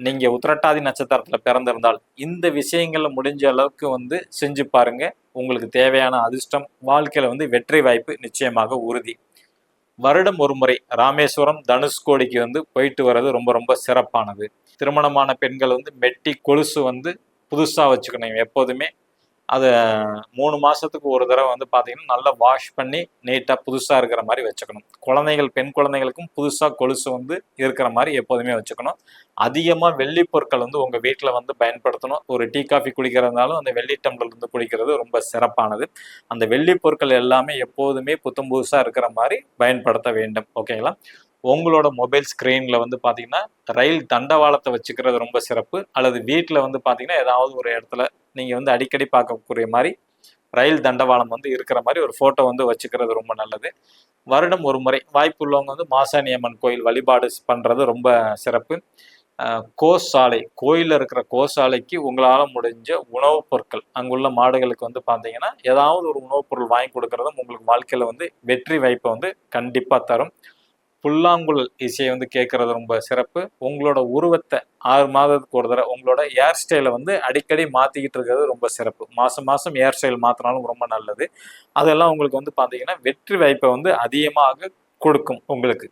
நீங்கள் உத்திரட்டாதி நட்சத்திரத்தில் பிறந்திருந்தால் இந்த விஷயங்களை முடிஞ்ச அளவுக்கு வந்து செஞ்சு பாருங்க. உங்களுக்கு தேவையான அதிர்ஷ்டம், வாழ்க்கையில் வந்து வெற்றி வாய்ப்பு நிச்சயமாக உறுதி. வருடம் ஒரு முறை ராமேஸ்வரம், தனுஷ்கோடிக்கு வந்து போயிட்டு வர்றது ரொம்ப ரொம்ப சிறப்பானது. திருமணமான பெண்கள் வந்து மெட்டி கொலுசு வந்து புதுசாக வச்சுக்கணும் எப்போதுமே. அதை 3 மாதத்துக்கு ஒரு தடவை வந்து பார்த்தீங்கன்னா நல்லா வாஷ் பண்ணி நீட்டாக புதுசாக இருக்கிற மாதிரி வச்சுக்கணும். குழந்தைகள், பெண் குழந்தைகளுக்கும் புதுசாக கொலுசு வந்து இருக்கிற மாதிரி எப்போதுமே வச்சுக்கணும். அதிகமாக வெள்ளி பொருட்கள் வந்து உங்கள் வீட்டில் வந்து பயன்படுத்தணும். ஒரு டீ காஃபி குடிக்கிறதுனாலும் அந்த வெள்ளி டம்ளர் இருந்து குடிக்கிறது ரொம்ப சிறப்பானது. அந்த வெள்ளி பொருட்கள் எல்லாமே எப்போதுமே புத்தம் புதுசாக இருக்கிற மாதிரி பயன்படுத்த வேண்டும். ஓகேங்களா? உங்களோட மொபைல் ஸ்க்ரீனில் வந்து பார்த்தீங்கன்னா ரயில் தண்டவாளத்தை வச்சுக்கிறது ரொம்ப சிறப்பு. அல்லது வீட்டில் வந்து பார்த்தீங்கன்னா ஏதாவது ஒரு இடத்துல நீங்கள் வந்து அடிக்கடி பார்க்கக்கூடிய மாதிரி ரயில் தண்டவாளம் வந்து இருக்கிற மாதிரி ஒரு ஃபோட்டோ வந்து வச்சுக்கிறது ரொம்ப நல்லது. வருடம் ஒரு முறை வாய்ப்பு உள்ளவங்க வந்து மாசாணி அம்மன் கோயில் வழிபாடு பண்ணுறது ரொம்ப சிறப்பு. கோசாலை, கோயிலில் இருக்கிற கோசாலைக்கு உங்களால் முடிஞ்ச உணவுப் பொருட்கள், அங்குள்ள மாடுகளுக்கு வந்து பார்த்தீங்கன்னா ஏதாவது ஒரு உணவுப் பொருள் வாங்கி கொடுக்கறதும் உங்களுக்கு வாழ்க்கையில் வந்து வெற்றி வாய்ப்பை வந்து கண்டிப்பாக தரும். புல்லாங்குழல் இசையை வந்து கேட்கறது ரொம்ப சிறப்பு. உங்களோட உருவத்தை 6 மாதத்துக்கு ஒரு தடவை உங்களோட ஹேர் ஸ்டைலை வந்து அடிக்கடி மாற்றிக்கிட்டு இருக்கிறது ரொம்ப சிறப்பு. மாதம் மாதம் ஹேர் ஸ்டைல் மாற்றினாலும் ரொம்ப நல்லது. அதெல்லாம் உங்களுக்கு வந்து பார்த்தீங்கன்னா வெற்றி வாய்ப்பை வந்து அதிகமாக கொடுக்கும் உங்களுக்கு.